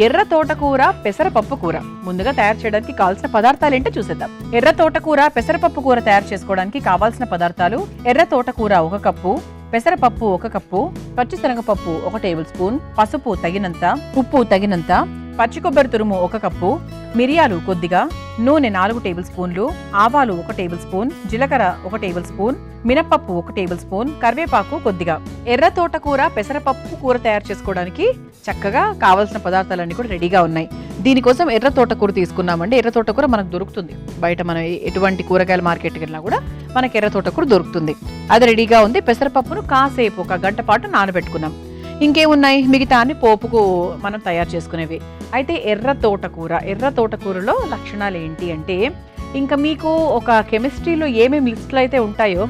ఎర్ర తోటకూర పెసరపప్పు కూర. ముందుగా తయారు చేయడానికి కావాల్సిన పదార్థాలు ఏంటో చూసేద్దాం. ఎర్ర తోటకూర పెసరపప్పు కూర తయారు చేసుకోవడానికి కావాల్సిన పదార్థాలు: ఎర్ర తోటకూర 1 కప్పు, పెసరపప్పు 1 కప్పు, పచ్చిశనగపప్పు 1 టేబుల్ స్పూన్, పసుపు తగినంత, ఉప్పు తగినంత, పచ్చి కొబ్బరి తురుము 1 కప్పు, మిరియాలు కొద్దిగా, నూనె 4 టేబుల్ స్పూన్లు, ఆవాలు 1 టేబుల్ స్పూన్, జీలకర్ర 1 టేబుల్ స్పూన్, మినపప్పు 1 టేబుల్ స్పూన్, కరివేపాకు కొద్దిగా. ఎర్ర తోటకూర పెసరపప్పు కూర తయారు చేసుకోవడానికి చక్కగా కావాల్సిన పదార్థాలన్నీ కూడా రెడీగా ఉన్నాయి. దీనికోసం ఎర్ర తోటకూర తీసుకున్నామండి. ఎర్ర తోటకూర మనకు దొరుకుతుంది బయట, మనం ఎటువంటి కూరగాయల మార్కెట్కి వెళ్ళినా కూడా మనకి ఎర్ర తోటకూర దొరుకుతుంది. అది రెడీగా ఉంది. పెసరపప్పును కాసేపు 1 గంట పాటు నానబెట్టుకున్నాం. ఇంకేమున్నాయి మిగతా అన్ని పోపుకు మనం తయారు చేసుకునేవి. అయితే ఎర్ర తోటకూరలో లక్షణాలు ఏంటి అంటే, ఇంకా మీకు ఒక కెమిస్ట్రీలో ఏమేమి లిస్టులు అయితే ఉంటాయో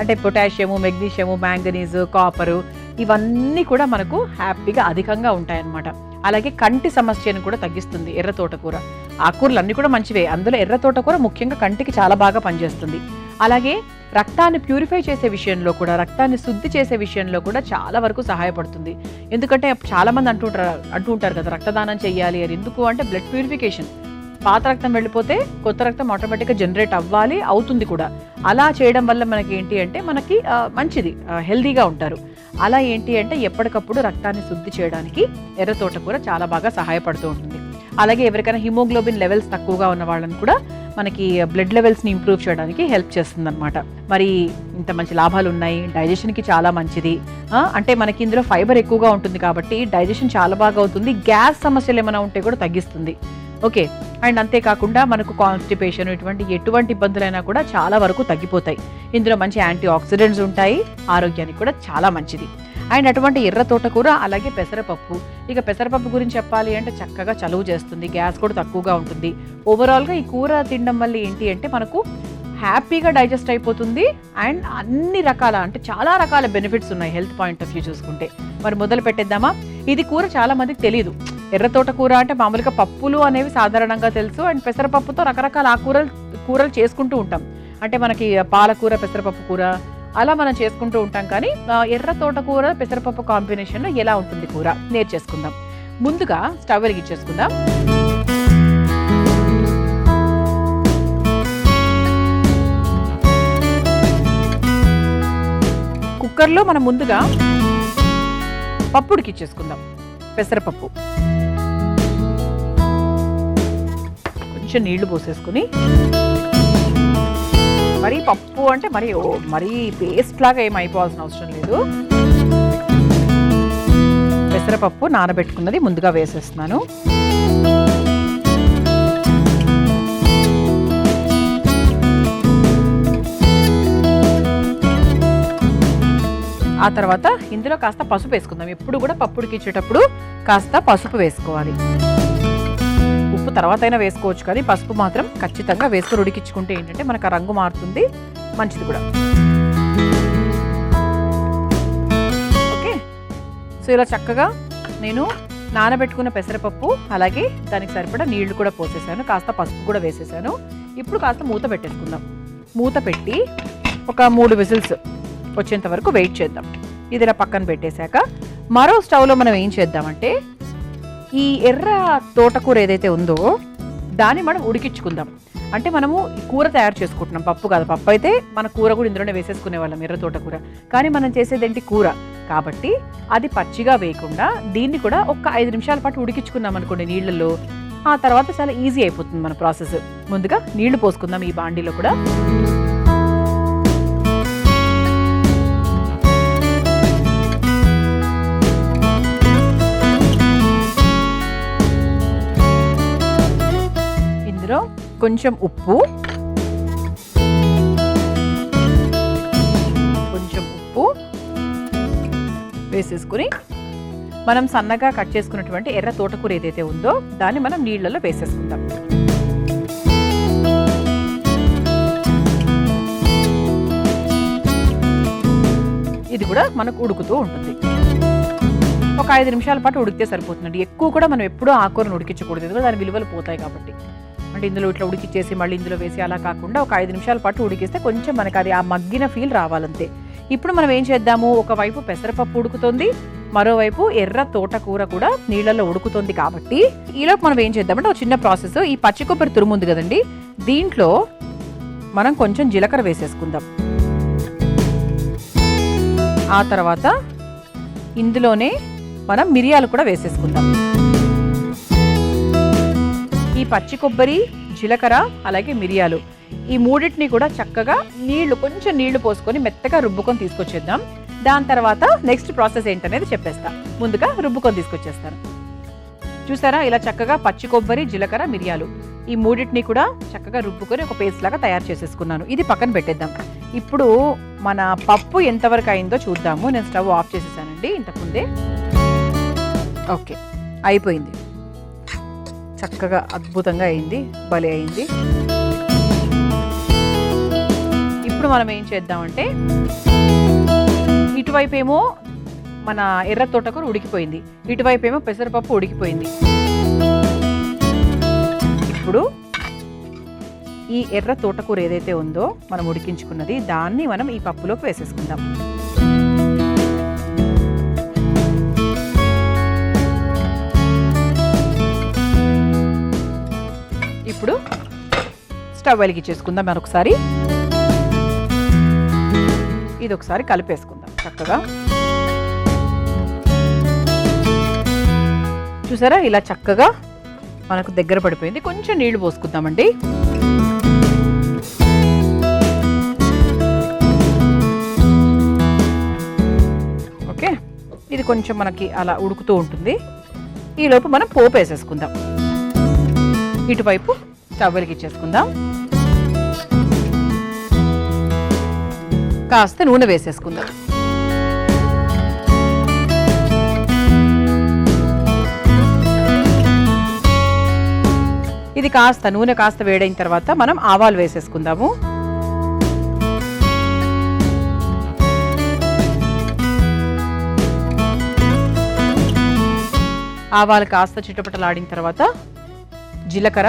అంటే పొటాషియము, మెగ్నీషియము, మ్యాంగనీస్, కాపరు, ఇవన్నీ కూడా మనకు హ్యాపీగా అధికంగా ఉంటాయన్నమాట. అలాగే కంటి సమస్యను కూడా తగ్గిస్తుంది ఎర్ర తోటకూర. ఆకుకూరలు అన్నీ కూడా మంచివే, అందులో ఎర్ర తోటకూర ముఖ్యంగా కంటికి చాలా బాగా పనిచేస్తుంది. అలాగే రక్తాన్ని ప్యూరిఫై చేసే విషయంలో కూడా, రక్తాన్ని శుద్ధి చేసే విషయంలో కూడా చాలా వరకు సహాయపడుతుంది. ఎందుకంటే చాలా మంది అంటూ ఉంటారు కదా రక్తదానం చెయ్యాలి అని. ఎందుకు అంటే బ్లడ్ ప్యూరిఫికేషన్. పాత రక్తం వెళ్ళిపోతే కొత్త రక్తం ఆటోమేటిక్గా జనరేట్ అవుతుంది కూడా. అలా చేయడం వల్ల మనకి ఏంటి అంటే మనకి మంచిది, హెల్దీగా ఉంటారు. అలా ఏంటి అంటే ఎప్పటికప్పుడు రక్తాన్ని శుద్ధి చేయడానికి ఎర్ర తోటకూర చాలా బాగా సహాయపడుతూ ఉంటుంది. అలాగే ఎవరికైనా హిమోగ్లోబిన్ లెవెల్స్ తక్కువగా ఉన్న వాళ్ళని కూడా మనకి బ్లడ్ లెవెల్స్ని ఇంప్రూవ్ చేయడానికి హెల్ప్ చేస్తుంది అనమాట. మరి ఇంత మంచి లాభాలు ఉన్నాయి. డైజెషన్కి చాలా మంచిది. అంటే మనకి ఇందులో ఫైబర్ ఎక్కువగా ఉంటుంది కాబట్టి డైజెషన్ చాలా బాగా అవుతుంది. గ్యాస్ సమస్యలు ఏమైనా ఉంటే కూడా తగ్గిస్తుంది. ఓకే. అండ్ అంతేకాకుండా మనకు కాన్స్టిపేషన్ ఎటువంటి ఇబ్బందులైనా కూడా చాలా వరకు తగ్గిపోతాయి. ఇందులో మంచి యాంటీ ఆక్సిడెంట్స్ ఉంటాయి, ఆరోగ్యానికి కూడా చాలా మంచిది. అండ్ అటువంటి ఎర్ర తోటకూర, అలాగే పెసరపప్పు. ఇక పెసరపప్పు గురించి చెప్పాలి అంటే చక్కగా చలువ చేస్తుంది, గ్యాస్ కూడా తక్కువగా ఉంటుంది. ఓవరాల్గా ఈ కూర తినడం వల్ల ఏంటి అంటే మనకు హ్యాపీగా డైజెస్ట్ అయిపోతుంది. అండ్ అన్ని రకాల అంటే చాలా రకాల బెనిఫిట్స్ ఉన్నాయి హెల్త్ పాయింట్ ఆఫ్ వ్యూ చూసుకుంటే. మరి మొదలు పెట్టేద్దామా? ఇది కూర చాలా మందికి తెలియదు. ఎర్ర తోటకూర అంటే మామూలుగా పప్పులు అనేవి సాధారణంగా తెలుసు. అండ్ పెసరపప్పుతో రకరకాల కూరలు చేసుకుంటూ ఉంటాం. అంటే మనకి పాలకూర, పెసరపప్పు కూర అలా మనం చేసుకుంటూ ఉంటాం. కానీ ఎర్ర తోటకూర పెసరపప్పు కాంబినేషన్లో ఎలా ఉంటుంది కూర నేర్చేసుకుందాం. ముందుగా స్టవ్ వెలిగించేసుకుందాం. కుక్కర్లో మనం ముందుగా పప్పు ఉడికిచ్చేసుకుందాం. పెసరపప్పు కొంచెం నీళ్లు పోసేసుకుని, మరీ పప్పు అంటే మరీ పేస్ట్ లాగా ఏం అయిపోవాల్సిన అవసరం లేదు. పెసరపప్పు నానబెట్టుకున్నది ముందుగా వేసేస్తున్నాను. ఆ తర్వాత ఇందులో కాస్త పసుపు వేసుకుందాం. ఎప్పుడు కూడా పప్పు ఉడికించేటప్పుడు కాస్త పసుపు వేసుకోవాలి. ఉప్పు తర్వాత అయినా వేసుకోవచ్చు, కానీ పసుపు మాత్రం ఖచ్చితంగా వేసుకొని ఉడికించుకుంటే ఏంటంటే మనకు ఆ రంగు మారుతుంది, మంచిది కూడా. ఓకే. సో ఇలా చక్కగా నేను నానబెట్టుకున్న పెసరపప్పు, అలాగే దానికి సరిపడా నీళ్లు కూడా పోసేసాను, కాస్త పసుపు కూడా వేసేసాను. ఇప్పుడు కాస్త మూత పెట్టేసుకుందాం. మూత పెట్టి ఒక 3 విజిల్స్ వచ్చేంత వరకు వెయిట్ చేద్దాం. ఇది ఇలా పక్కన పెట్టేశాక మరో స్టవ్లో మనం ఏం చేద్దామంటే ఈ ఎర్ర తోటకూర ఏదైతే ఉందో దాన్ని మనం ఉడికించుకుందాం. అంటే మనము కూర తయారు చేసుకుంటున్నాం, పప్పు కాదు. పప్పు అయితే మన కూర కూడా ఇందులోనే వేసేసుకునే వాళ్ళం, ఎర్ర తోటకూర. కానీ మనం చేసేదేంటి కూర కాబట్టి అది పచ్చిగా వేయకుండా దీన్ని కూడా ఒక 5 నిమిషాల పాటు ఉడికించుకున్నాం అనుకోండి నీళ్ళల్లో. ఆ తర్వాత చాలా ఈజీ అయిపోతుంది మన ప్రాసెస్. ముందుగా నీళ్లు పోసుకుందాం ఈ బాండీలో కూడా. కొంచెం ఉప్పు వేసేసుకుని మనం సన్నగా కట్ చేసుకున్నటువంటి ఎర్ర తోటకూర ఏదైతే ఉందో దాన్ని మనం నీళ్ళలో వేసేసుకుందాం. ఇది కూడా మనకు ఉడుకుతూ ఉంటుంది. ఒక 5 నిమిషాల పాటు ఉడికితే సరిపోతుందండి. ఎక్కువ కూడా మనం ఎప్పుడూ ఆకుకూరను ఉడికించకూడదు, ఎందుకంటే దాని విలువలు పోతాయి కాబట్టి. అంటే ఇందులో ఇట్లా ఉడికిచ్చేసి మళ్ళీ ఇందులో వేసి అలా కాకుండా ఒక 5 నిమిషాల పాటు ఉడికిస్తే కొంచెం మనకి అది ఆ మగ్గిన ఫీల్ రావాలంతే. ఇప్పుడు మనం ఏం చేద్దాము, ఒకవైపు పెసరపప్పు ఉడుకుతుంది, మరోవైపు ఎర్ర తోటకూర కూడా నీళ్ళలో ఉడుకుతుంది. కాబట్టి ఈలోపు మనం ఏం చేద్దామంటే ఒక చిన్న ప్రాసెస్. ఈ పచ్చి కొబ్బరి తురుము ఉంది కదండి, దీంట్లో మనం కొంచెం జీలకర్ర వేసేసుకుందాం. ఆ తర్వాత ఇందులోనే మనం మిరియాలు కూడా వేసేసుకుందాం. ఈ పచ్చి కొబ్బరి, జీలకర్ర అలాగే మిరియాలు ఈ మూడింటిని కూడా చక్కగా కొంచెం నీళ్లు పోసుకొని మెత్తగా రుబ్బుకొని తీసుకొచ్చేద్దాం. దాని తర్వాత నెక్స్ట్ ప్రాసెస్ ఏంటనేది చెప్పేస్తా. ముందుగా రుబ్బుకొని తీసుకొచ్చేస్తాను. చూసారా, ఇలా చక్కగా పచ్చి కొబ్బరి, జీలకర్ర, మిరియాలు ఈ మూడింటిని కూడా చక్కగా రుబ్బుకొని ఒక పేస్ట్ లాగా తయారు చేసేసుకున్నాను. ఇది పక్కన పెట్టేద్దాం. ఇప్పుడు మన పప్పు ఎంతవరకు అయిందో చూద్దాము. నేను స్టవ్ ఆఫ్ చేసేసానండి ఇంతకుముందే. ఓకే, అయిపోయింది. చక్కగా అద్భుతంగా అయింది, భలే అయింది. ఇప్పుడు మనం ఏం చేద్దామంటే ఇటువైపు ఏమో మన ఎర్ర తోటకూర ఉడికిపోయింది, ఇటువైపు ఏమో పెసరపప్పు ఉడికిపోయింది. ఇప్పుడు ఈ ఎర్ర తోటకూర ఏదైతే ఉందో మనం ఉడికించుకున్నది, దాన్ని మనం ఈ పప్పులోకి వేసేసుకుందాం. ఇప్పుడు స్టవ్ వెలిగించేసుకుందాం మరొకసారి. ఇది ఒకసారి కలిపేసుకుందాం చక్కగా. చూసారా, ఇలా చక్కగా మనకు దగ్గర పడిపోయింది. కొంచెం నీళ్లు పోసుకుందామండి. ఓకే, ఇది కొంచెం మనకి అలా ఉడుకుతూ ఉంటుంది. ఈలోపు మనం పోపు వేసేసుకుందాం. ఇటువైపు స్టవ్ వెలిగించేసుకుందాం. కాస్త నూనె వేసేసుకుందాం. ఇది నూనె కాస్త వేడైన తర్వాత మనం ఆవాలు వేసేసుకుందాము. ఆవాలు కాస్త చిటపటలాడిన తర్వాత జీలకర్ర,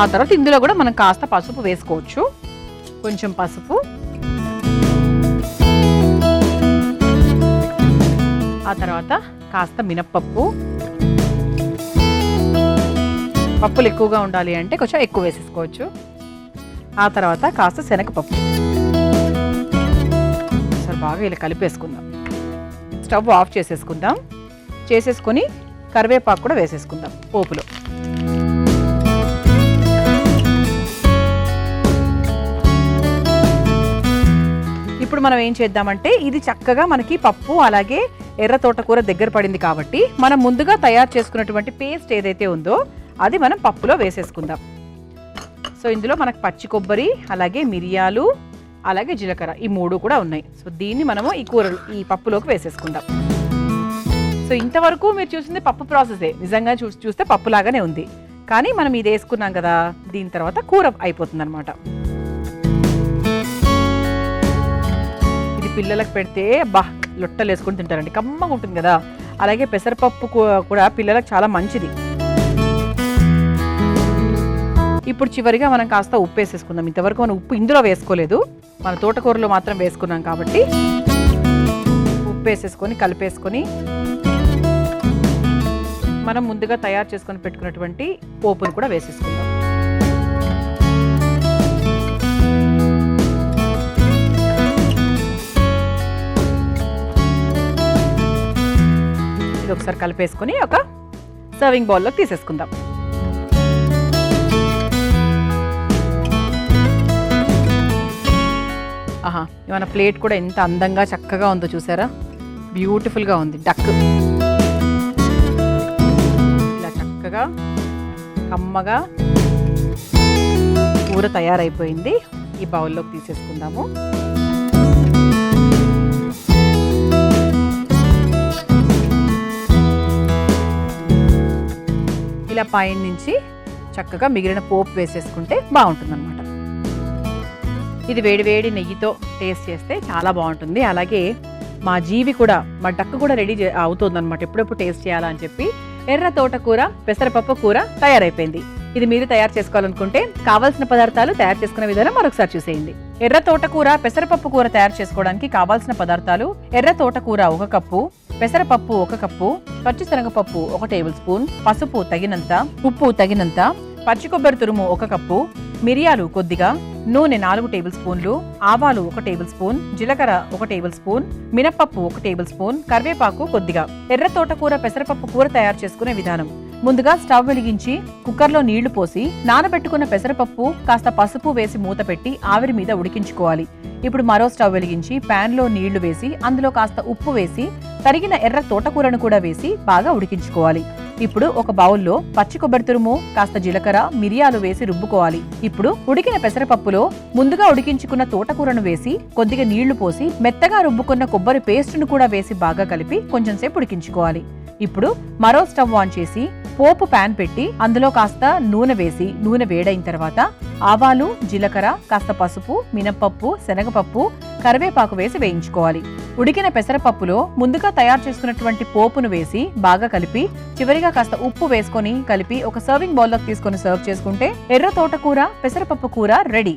ఆ తర్వాత ఇందులో కూడా మనం కాస్త పసుపు వేసుకోవచ్చు. కొంచెం పసుపు, ఆ తర్వాత కాస్త మినప్పప్పు. పప్పులు ఎక్కువగా ఉండాలి అంటే కొంచెం ఎక్కువ వేసేసుకోవచ్చు. ఆ తర్వాత కాస్త శనగపప్పు. సరే, బాగా ఇలా కలిపేసుకుందాం. స్టవ్ ఆఫ్ చేసేసుకుందాం. చేసేసుకొని కరివేపాకు కూడా వేసేసుకుందాం పోపులో. ఇప్పుడు మనం ఏం చేద్దామంటే ఇది చక్కగా మనకి పప్పు అలాగే ఎర్ర తోటకూర దగ్గర పడింది కాబట్టి మనం ముందుగా తయారు చేసుకున్నటువంటి పేస్ట్ ఏదైతే ఉందో అది మనం పప్పులో వేసేసుకుందాం. సో ఇందులో మనకు పచ్చి కొబ్బరి అలాగే మిరియాలు అలాగే జీలకర్ర ఈ మూడు కూడా ఉన్నాయి. సో దీన్ని మనము ఈ పప్పులోకి వేసేసుకుందాం. సో ఇంతవరకు మీరు చూసింది పప్పు ప్రాసెసే. నిజంగా చూస్తే పప్పు లాగానే ఉంది, కానీ మనం ఇది వేసుకున్నాం కదా, దీని తర్వాత కూర అయిపోతుంది అనమాట. ఇది పిల్లలకు పెడితే లొట్టలు వేసుకొని తింటారండి, కమ్మగా ఉంటుంది కదా. అలాగే పెసరపప్పు కూడా పిల్లలకు చాలా మంచిది. ఇప్పుడు చివరిగా మనం కాస్త ఉప్పు వేసేసుకుందాం. ఇంతవరకు మనం ఉప్పు ఇందులో వేసుకోలేదు, మన తోటకూరలో మాత్రం వేసుకున్నాం కాబట్టి ఉప్పు వేసేసుకొని కలిపేసుకొని మనం ముందుగా తయారు చేసుకొని పెట్టుకున్నటువంటి పోపును కూడా వేసేసుకుందాం. ఇది ఒకసారి కలిపేసుకొని ఒక సర్వింగ్ బౌల్లోకి తీసేసుకుందాం. ఆహా, మన ప్లేట్ కూడా ఎంత అందంగా చక్కగా ఉందో చూసారా, బ్యూటిఫుల్గా ఉంది. డక్ ఇలా చక్కగా కమ్మగా కూర తయారైపోయింది. ఈ బౌల్లోకి తీసేసుకుందాము. ఇలా పైన నుంచి చక్కగా మిగిలిన పోపు వేసేసుకుంటే బాగుంటుందన్నమాట. ఇది వేడివేడి నెయ్యితో టేస్ట్ చేస్తే చాలా బాగుంటుంది. అలాగే మా జీవి కూడా, మా డక్కు కూడా రెడీ అవుతుంది అనమాట, ఎప్పుడెప్పుడు టేస్ట్ చేయాలా అని చెప్పి. ఎర్ర తోటకూర పెసరపప్పు కూర తయారైపోయింది. ఇది మీరు తయారు చేసుకోవాలనుకుంటే కావాల్సిన పదార్థాలు తయారు చేసుకునే విధానం మరొకసారి చూసేయండి. ఎర్ర తోటకూర పెసరపప్పు కూర తయారు చేసుకోవడానికి కావాల్సిన పదార్థాలు: ఎర్ర తోటకూర 1 కప్పు, పెసరపప్పు 1 కప్పు, పచ్చిశనగపప్పు 1 టేబుల్ స్పూన్, పసుపు తగినంత, ఉప్పు తగినంత, పచ్చి కొబ్బరి తురుము 1 కప్పు, మిరియాలు కొద్దిగా, నూనె 4 టేబుల్ స్పూన్లు, ఆవాలు 1 టేబుల్ స్పూన్, జీలకర్ర 1 టేబుల్ స్పూన్, మినపప్పు 1 టేబుల్ స్పూన్, కరివేపాకు కొద్దిగా. ఎర్ర తోటకూర పెసరపప్పు కూర తయారు చేసుకునే విధానం: ముందుగా స్టవ్ వెలిగించి కుక్కర్లో నీళ్లు పోసి నానబెట్టుకున్న పెసరపప్పు కాస్త పసుపు వేసి మూత పెట్టి ఆవిరి మీద ఉడికించుకోవాలి. ఇప్పుడు మరో స్టవ్ వెలిగించి ప్యాన్ లో నీళ్లు వేసి అందులో కాస్త ఉప్పు వేసి తరిగిన ఎర్ర తోటకూరను కూడా వేసి బాగా ఉడికించుకోవాలి. ఇప్పుడు ఒక బౌల్లో పచ్చి కొబ్బరి తురుము, కాస్త జీలకర్ర, మిరియాలు వేసి రుబ్బుకోవాలి. ఇప్పుడు ఉడికిన పెసరపప్పులో ముందుగా ఉడికించుకున్న తోటకూరను వేసి కొద్దిగా నీళ్లు పోసి మెత్తగా రుబ్బుకున్న కొబ్బరి పేస్టును కూడా వేసి బాగా కలిపి కొంచెం సేపు ఉడికించుకోవాలి. ఇప్పుడు మరో స్టవ్ ఆన్ చేసి పోపు ప్యాన్ పెట్టి అందులో కాస్త నూనె వేసి నూనె వేడైన తర్వాత ఆవాలు, జీలకర్ర, కాస్త పసుపు, మినపప్పు, శనగపప్పు, కరివేపాకు వేసి వేయించుకోవాలి. ఉడికిన పెసరపప్పులో ముందుగా తయారు చేసుకున్నటువంటి పోపును వేసి బాగా కలిపి చివరిగా కాస్త ఉప్పు వేసుకొని కలిపి ఒక సర్వింగ్ బౌల్లోకి తీసుకొని సర్వ్ చేసుకుంటే ఎర్ర తోటకూర పెసరపప్పు కూర రెడీ.